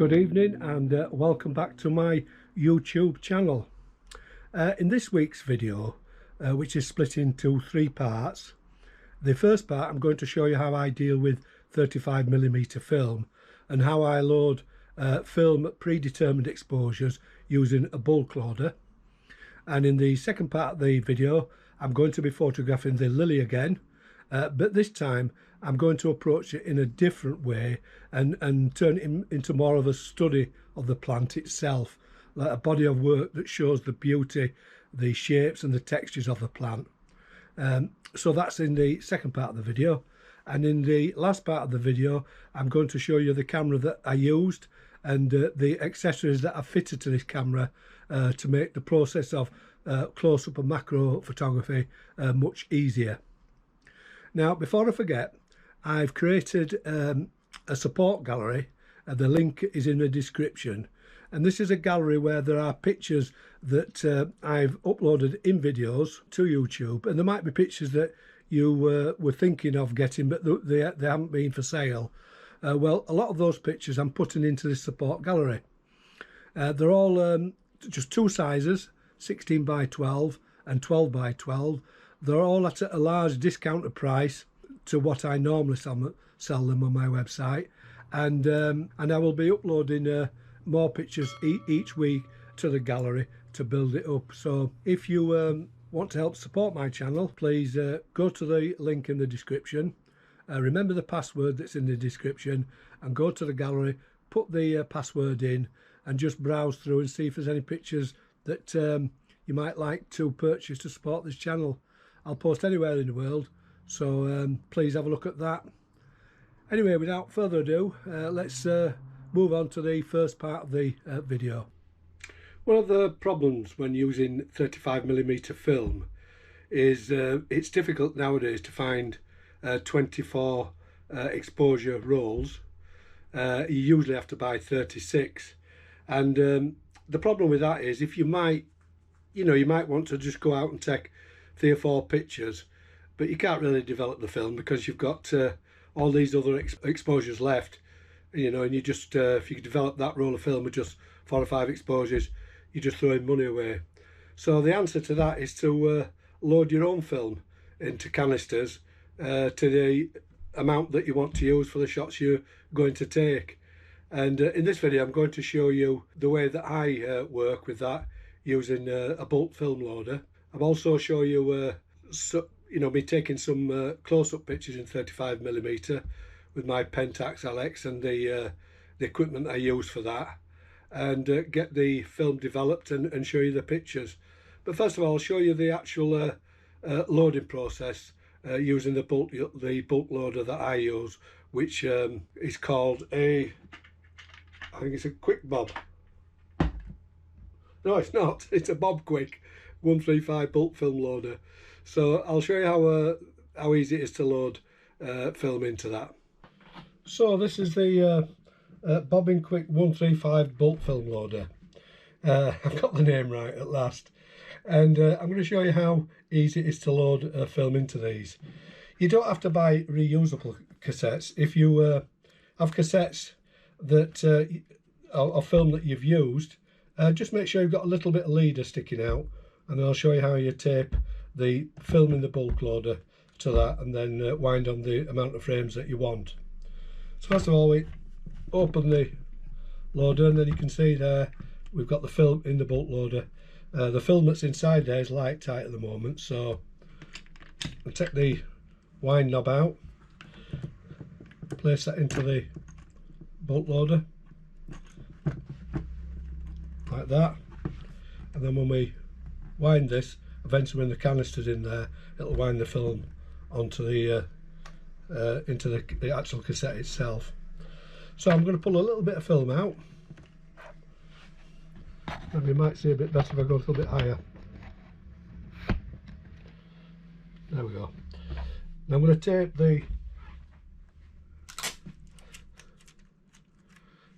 Good evening and welcome back to my YouTube channel. In this week's video, which is split into three parts, the first part I'm going to show you how I deal with 35mm film and how I load film at predetermined exposures using a bulk loader. And in the second part of the video I'm going to be photographing the lily again, but this time I'm going to approach it in a different way and turn it into more of a study of the plant itself, like a body of work that shows the beauty, the shapes and the textures of the plant. So that's in the second part of the video, and in the last part of the video I'm going to show you the camera that I used and the accessories that I fitted to this camera to make the process of close-up and macro photography much easier. Now, before I forget, I've created a support gallery. The link is in the description, and this is a gallery where there are pictures that I've uploaded in videos to YouTube, and there might be pictures that you were thinking of getting but they haven't been for sale. Well, a lot of those pictures I'm putting into this support gallery. They're all just two sizes, 16 by 12 and 12 by 12. They're all at a large discounted price to what I normally sell them on my website, and I will be uploading more pictures each week to the gallery to build it up. So if you want to help support my channel, please go to the link in the description, remember the password that's in the description, and go to the gallery, put the password in and just browse through and see if there's any pictures that you might like to purchase to support this channel. I'll post anywhere in the world, so please have a look at that. Anyway, without further ado, let's move on to the first part of the video. One of the problems when using 35mm film is it's difficult nowadays to find 24 exposure rolls. You usually have to buy 36, and the problem with that is if you might want to just go out and take 3 or 4 pictures, but you can't really develop the film because you've got all these other exposures left, and you just if you develop that roll of film with just 4 or 5 exposures, you're just throwing money away. So the answer to that is to load your own film into canisters to the amount that you want to use for the shots you're going to take. And in this video I'm going to show you the way that I work with that using a bulk film loader. I'll also show you me taking some close-up pictures in 35mm with my Pentax LX and the equipment I use for that, and get the film developed and show you the pictures. But first of all, I'll show you the actual loading process using the bulk loader that I use, which is called I think it's a Quick Bob. No, it's not. It's a Bob Quick 135 bulk film loader. So I'll show you how easy it is to load film into that. So this is the Bobbin Quick 135 bulk film loader. I've got the name right at last, and I'm going to show you how easy it is to load film into these. You don't have to buy reusable cassettes. If you have cassettes that of film that you've used, just make sure you've got a little bit of leader sticking out, and I'll show you how you tape the film in the bulk loader to that, and then wind on the amount of frames that you want. So first of all, we open the loader, and then you can see there we've got the film in the bulk loader. The film that's inside there is light tight at the moment, so I'll take the wind knob out, place that into the bulk loader like that, and then when we wind this, eventually when the canister's in there, it'll wind the film onto the into the actual cassette itself. So I'm going to pull a little bit of film out, and you might see a bit better if I go a little bit higher. There we go. Now I'm going to tape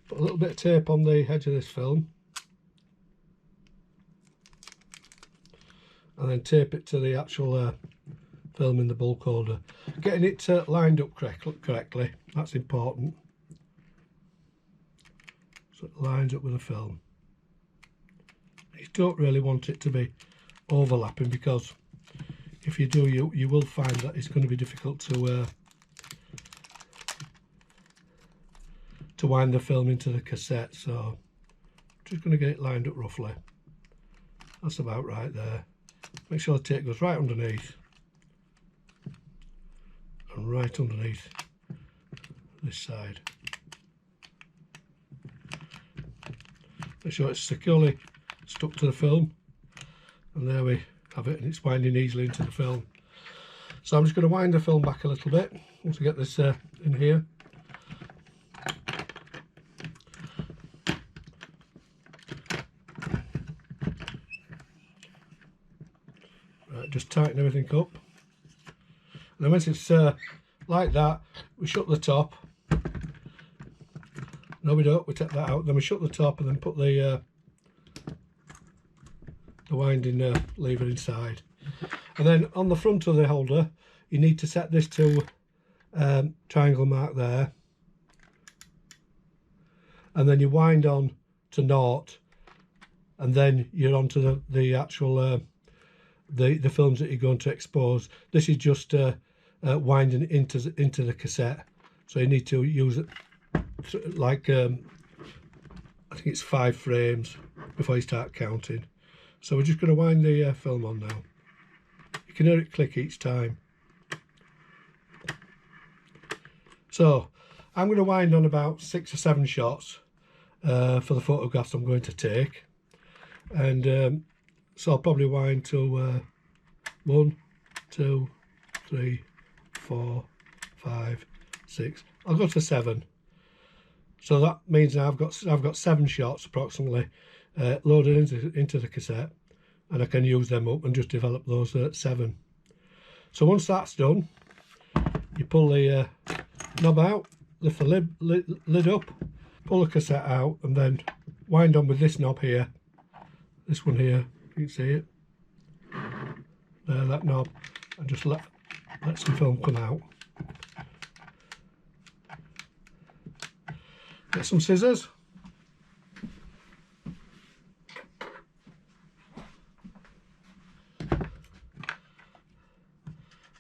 put a little bit of tape on the edge of this film, and then tape it to the actual film in the bulk holder. Getting it lined up correctly, that's important. so it lines up with the film. You don't really want it to be overlapping, because if you do, you will find that it's going to be difficult to wind the film into the cassette. So I'm just going to get it lined up roughly. That's about right there. Make sure the tape goes right underneath and right underneath this side. Make sure it's securely stuck to the film, and there we have it, and it's winding easily into the film. So I'm just going to wind the film back a little bit once we get this in here. Right, just tighten everything up, and then once it's like that, we shut the top. No, we don't. We take that out, then we shut the top, and then put the winding lever inside. And then on the front of the holder, you need to set this to triangle mark there, and then you wind on to 0, and then you're onto the actual the films that you're going to expose. This is just winding into the cassette, so you need to use it like I think it's 5 frames before you start counting. So we're just going to wind the film on now. You can hear it click each time. So I'm going to wind on about 6 or 7 shots for the photographs I'm going to take, and so I'll probably wind till 1, 2, 3, 4, 5, 6. I'll go to 7. So that means now I've got 7 shots approximately loaded into the cassette, and I can use them up and just develop those 7. So once that's done, you pull the knob out, lift the lid up, pull the cassette out, and then wind on with this knob here, this one here, you can see it there, that knob, and just let some film come out. Get some scissors.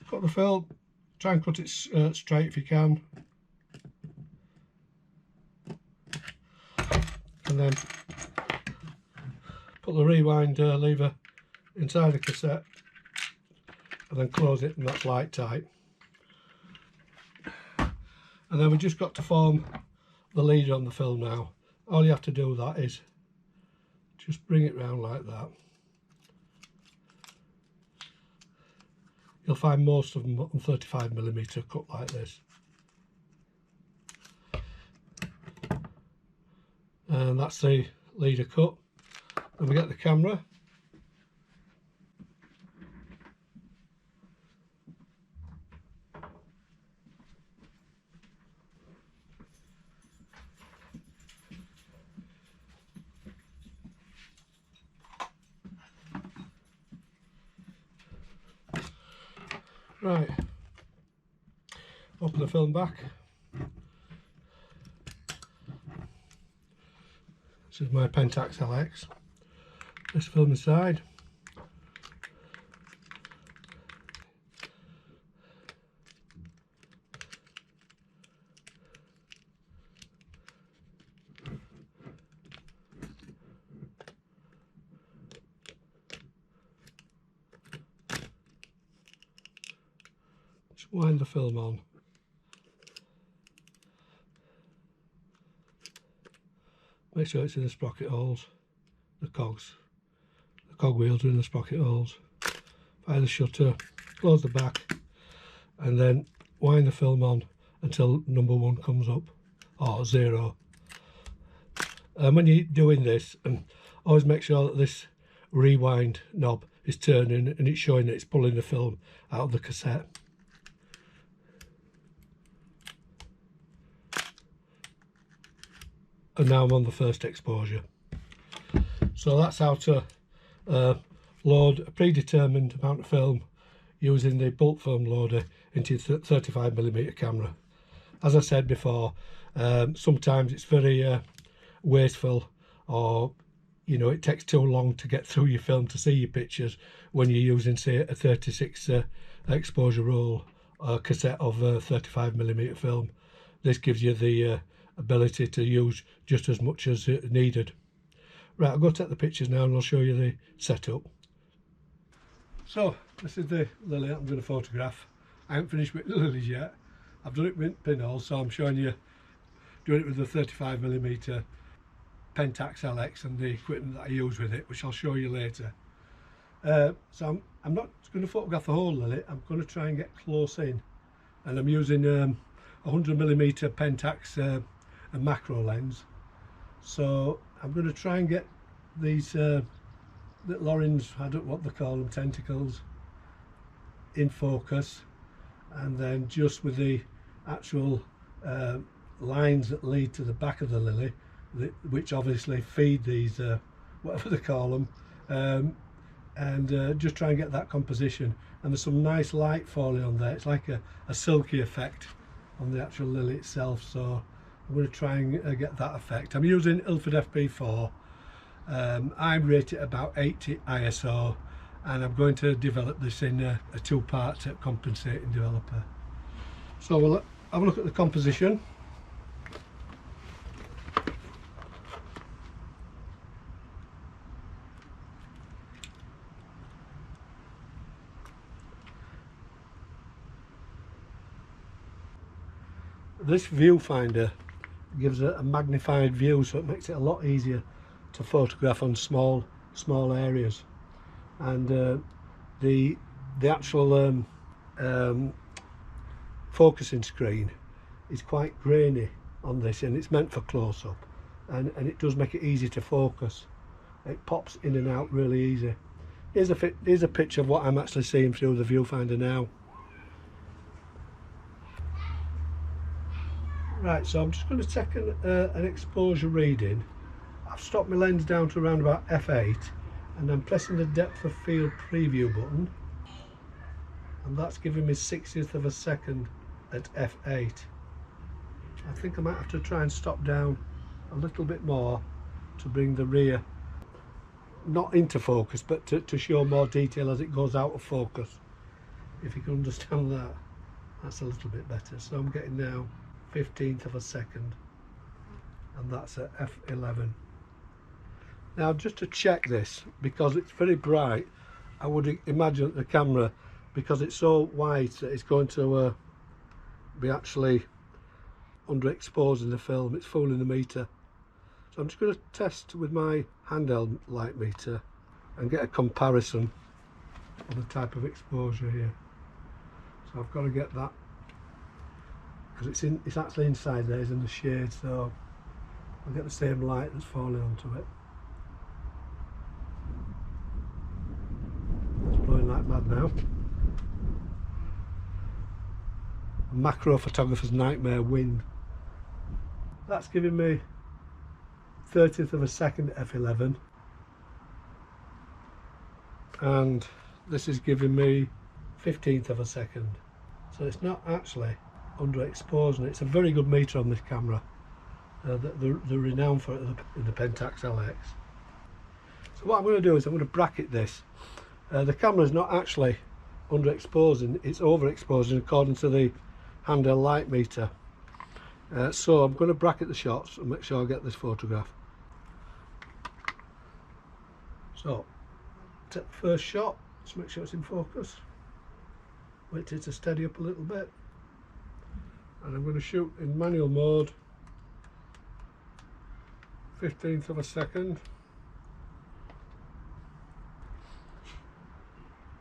Cut the film, try and cut it straight if you can, and then put the rewind lever inside the cassette, and then close it, and that's light tight. And then we just got to form the leader on the film now. All you have to do with that is just bring it round like that. You'll find most of them on 35mm cut like this. And that's the leader cut. Then we get the camera. Right, open the film back. This is my Pentax LX. This film inside. Wind the film on. Make sure it's in the sprocket holes, the cogs. The cog wheels are in the sprocket holes. Fire the shutter, close the back, and then wind the film on until number 1 comes up, or 0. And when you're doing this, always make sure that this rewind knob is turning and it's showing that it's pulling the film out of the cassette. And now I'm on the first exposure. So that's how to load a predetermined amount of film using the bulk film loader into your 35mm camera. As I said before, sometimes it's very wasteful, or you know, it takes too long to get through your film to see your pictures when you're using, say, a 36 exposure roll or cassette of 35mm film. This gives you the ability to use just as much as needed. Right, I'll go take the pictures now and I'll show you the setup. So this is the lily I'm going to photograph. I haven't finished with the lilies yet. I've done it with pinholes, so I'm showing you doing it with the 35mm Pentax LX and the equipment that I use with it, which I'll show you later. So I'm not going to photograph the whole lily. I'm going to try and get close in, and I'm using 100mm Pentax a macro lens. So I'm going to try and get these little orange, I don't know what they call them, tentacles, in focus, and then just with the actual lines that lead to the back of the lily, which obviously feed these whatever they call them, and just try and get that composition. And there's some nice light falling on there. It's like a silky effect on the actual lily itself, so I'm going to try and get that effect. I'm using Ilford FP4. I rate it about 80 ISO, and I'm going to develop this in a two-part compensating developer. So we'll have a look at the composition. This viewfinder gives a magnified view, so it makes it a lot easier to photograph on small areas, and the actual focusing screen is quite grainy on this, and it's meant for close-up, and it does make it easy to focus. It pops in and out really easy. Here's a picture of what I'm actually seeing through the viewfinder now. Right, so I'm just going to take an exposure reading. I've stopped my lens down to around about f8, and I'm pressing the depth of field preview button, and that's giving me 60th of a second at f8. I think I might have to try and stop down a little bit more to bring the rear not into focus, but to show more detail as it goes out of focus. If you can understand that, that's a little bit better. So I'm getting now 15th of a second, and that's at f11. Now, just to check this, because it's very bright, I would imagine that the camera, because it's so white, it's going to be actually underexposing the film. It's fooling the meter. So I'm just going to test with my handheld light meter and get a comparison of the type of exposure here. So I've got to get that, because it's actually inside there, it's in the shade, so I'll get the same light that's falling onto it. It's blowing like mad now. A macro photographer's nightmare wind. That's giving me 30th of a second at f11, and this is giving me 15th of a second. So it's not actually underexposing. It's a very good meter on this camera. The renowned for it in the Pentax LX. So what I'm going to do is I'm going to bracket this. The camera is not actually underexposing, it's overexposing according to the handheld light meter. So I'm going to bracket the shots and make sure I get this photograph. So take the first shot, just make sure it's in focus. Wait till it to steady up a little bit, and I'm going to shoot in manual mode, 15th of a second.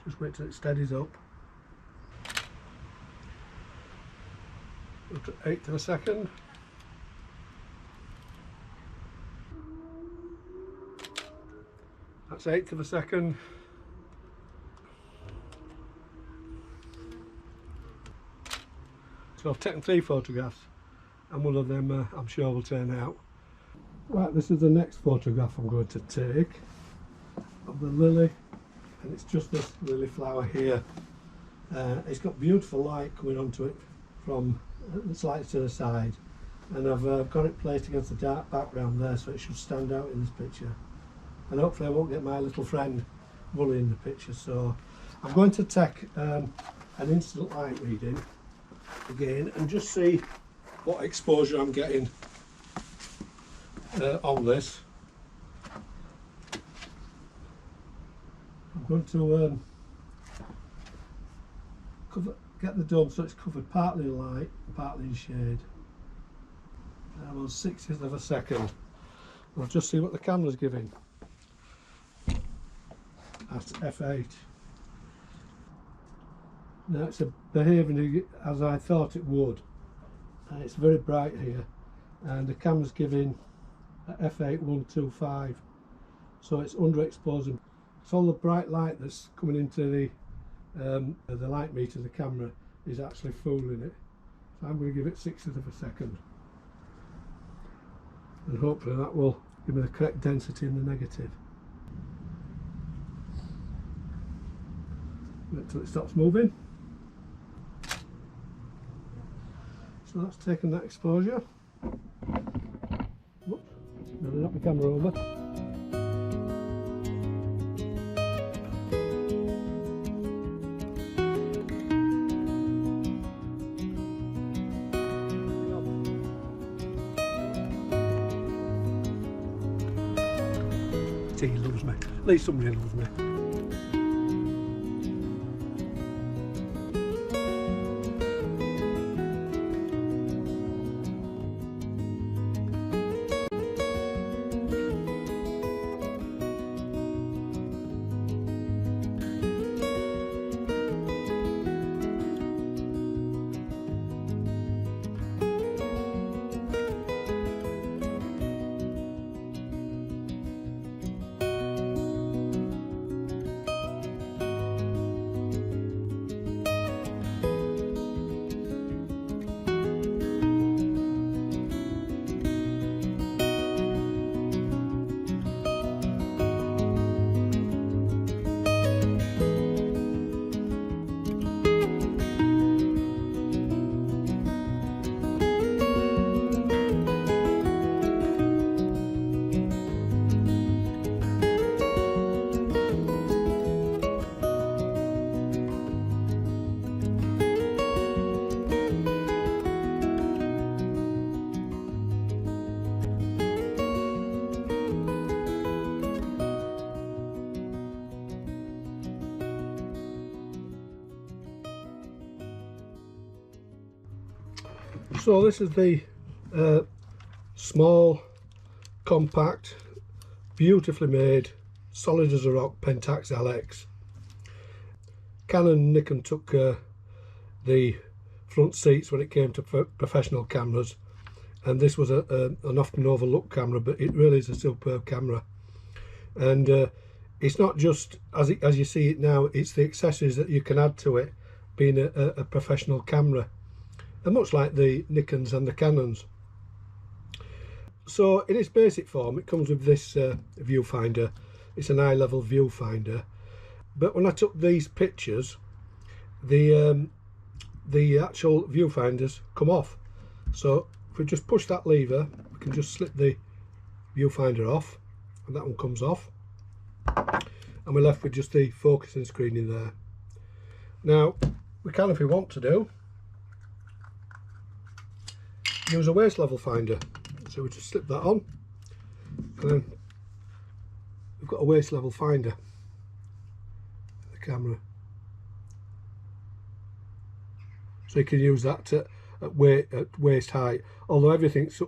Just wait till it steadies up. Up to 8th of a second. That's 8th of a second. So I've taken 3 photographs, and one of them I'm sure will turn out. Right, this is the next photograph I'm going to take of the lily, and it's just this lily flower here. It's got beautiful light coming onto it from the slides to the side, and I've got it placed against the dark background there, so it should stand out in this picture, and hopefully I won't get my little friend Wooly in the picture. So I'm going to take an instant light reading again and just see what exposure I'm getting on this. I'm going to get the dome so it's covered partly in light, partly in shade. I'm on 60th of a second. I'll just see what the camera's giving at f8. Now it's behaving as I thought it would. It's very bright here, and the camera's giving at f8 125, so it's underexposing. So all the bright light that's coming into the light meter of the camera is actually fooling it. So I'm going to give it 60th of a second, and hopefully that will give me the correct density in the negative. Wait till it stops moving. So that's taken that exposure. Whoops, nearly knocked the camera over. He loves me. At least somebody loves me. So this is the small, compact, beautifully made, solid as a rock Pentax LX. Canon and Nikon took the front seats when it came to professional cameras, and this was an often overlooked camera, but it really is a superb camera. And it's not just as you see it now, it's the accessories that you can add to it, being a professional camera, and much like the Nikons and the Canons. So in its basic form it comes with this viewfinder. It's an eye level viewfinder, but when I took these pictures, the actual viewfinders come off. So if we just push that lever, we can just slip the viewfinder off, and that one comes off, and we're left with just the focusing screen in there. Now we can, if we want to do, use a waist level finder. So we just slip that on, and then we've got a waist level finder in the camera. So you can use that at waist height, although everything's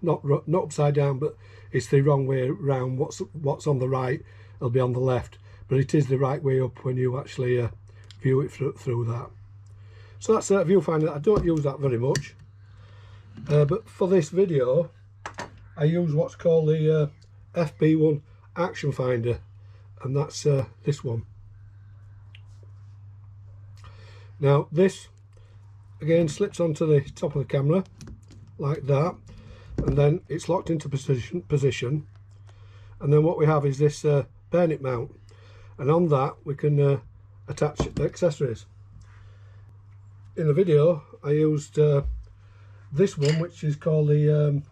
not upside down, but it's the wrong way around. What's on the right will be on the left, but it is the right way up when you actually view it through that. So that's a viewfinder. I don't use that very much. But for this video I use what's called the FB1 action finder, and that's this one. Now this again slips onto the top of the camera like that, and then it's locked into position, and then what we have is this bayonet mount, and on that we can attach accessories. In the video I used this one, which is called the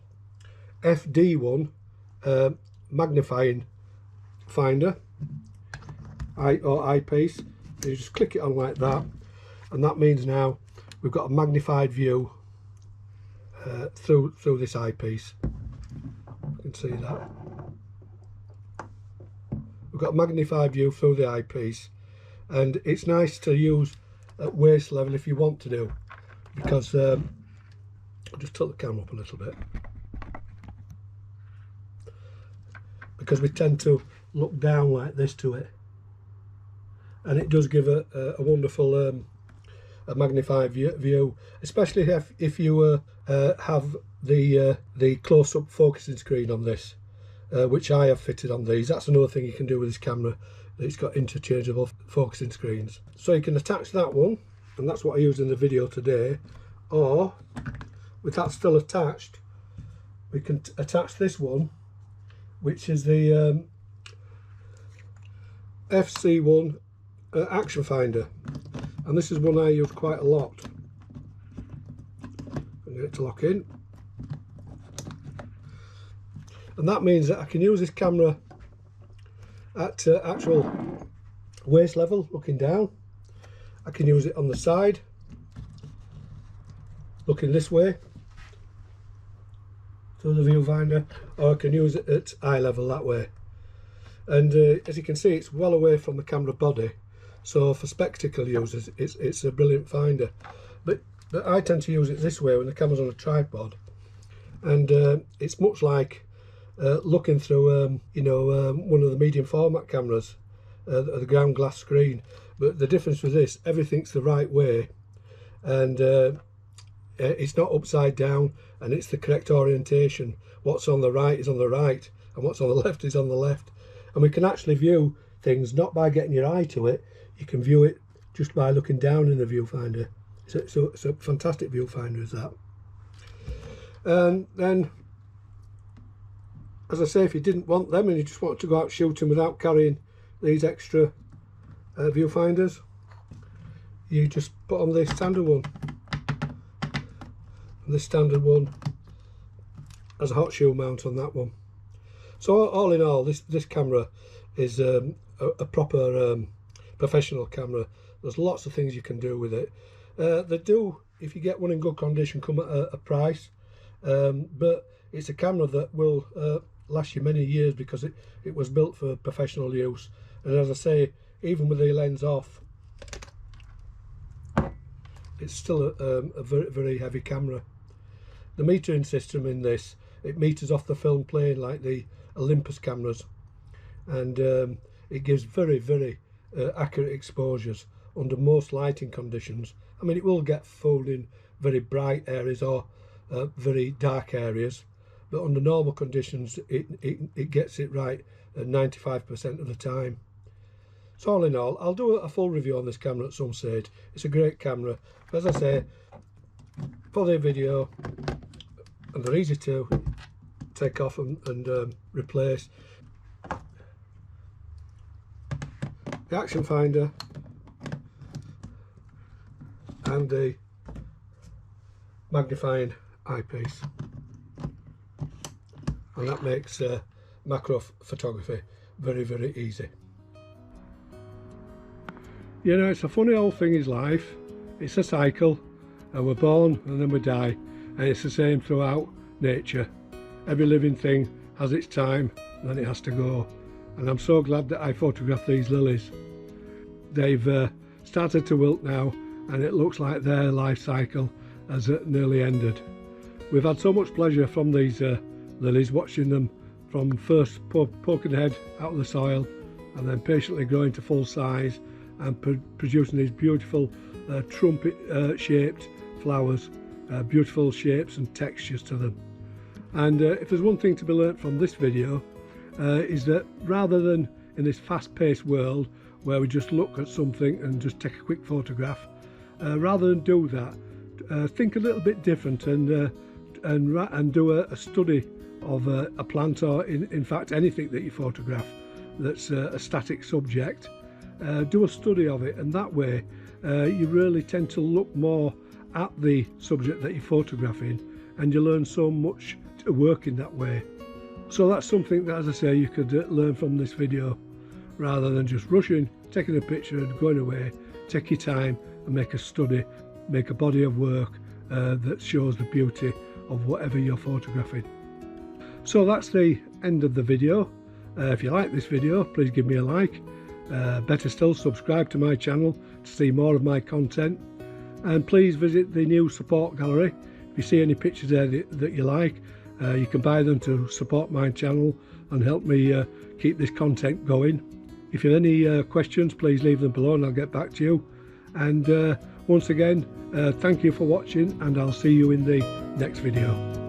FD1 magnifying finder or eyepiece. You just click it on like that, and that means now we've got a magnified view through this eyepiece. You can see that we've got a magnified view through the eyepiece, and it's nice to use at waist level if you want to do, because I'll just tilt the camera up a little bit, because we tend to look down like this to it, and it does give a wonderful a magnified view, especially if you have the close-up focusing screen on this, which I have fitted on these. That's another thing you can do with this camera, it's got interchangeable focusing screens, so you can attach that one, and that's what I used in the video today. Or with that still attached, we can attach this one, which is the FC1 action finder, and this is one I use quite a lot. I get it to lock in, and that means that I can use this camera at actual waist level, looking down. I can use it on the side, looking this way through the viewfinder, or I can use it at eye level that way. And as you can see, it's well away from the camera body, so for spectacle users it's a brilliant finder. But I tend to use it this way when the camera's on a tripod, and it's much like looking through one of the medium format cameras, the ground glass screen. But the difference with this, everything's the right way, and it's not upside down, and it's the correct orientation. What's on the right is on the right, and what's on the left is on the left. And we can actually view things not by getting your eye to it, you can view it just by looking down in the viewfinder. So it's a fantastic viewfinder, is that. And then, as I say, if you didn't want them and you just wanted to go out shooting without carrying these extra viewfinders, you just put on this standard one. And this standard one has a hot shoe mount on that one. So all in all, this camera is a proper professional camera. There's lots of things you can do with it. They do, if you get one in good condition, come at a price, but it's a camera that will last you many years, because it was built for professional use. And as I say, even with the lens off, it's still a very, very heavy camera. The metering system in this, it meters off the film plane like the Olympus cameras, and it gives very, very accurate exposures under most lighting conditions. I mean, it will get fooled in very bright areas or very dark areas, but under normal conditions it gets it right at 95% of the time. So all in all, I'll do a full review on this camera at some stage. It's a great camera. As I say, for the video, and they're easy to take off and replace. The action finder and the magnifying eyepiece, and that makes macro photography very, very easy. You know, it's a funny old thing, is life. It's a cycle, and we're born and then we die, and it's the same throughout nature. Every living thing has its time, and then it has to go. And I'm so glad that I photographed these lilies. They've started to wilt now, and it looks like their life cycle has nearly ended. We've had so much pleasure from these lilies, watching them from first poking their head out of the soil, and then patiently growing to full size and producing these beautiful trumpet shaped flowers, beautiful shapes and textures to them. And if there's one thing to be learnt from this video, is that rather than in this fast-paced world where we just look at something and just take a quick photograph, rather than do that, think a little bit different and do a study of a plant, or in fact anything that you photograph that's a static subject. Do a study of it, and that way you really tend to look more at the subject that you're photographing, and you learn so much to work in that way. So that's something that, as I say, you could learn from this video, rather than just rushing, taking a picture and going away. Take your time and make a study, make a body of work that shows the beauty of whatever you're photographing. So that's the end of the video. If you like this video, please give me a like. Better still, subscribe to my channel to see more of my content, and please visit the new support gallery. If you see any pictures there that you like, you can buy them to support my channel and help me keep this content going. If you have any questions, please leave them below and I'll get back to you. And once again, thank you for watching, and I'll see you in the next video.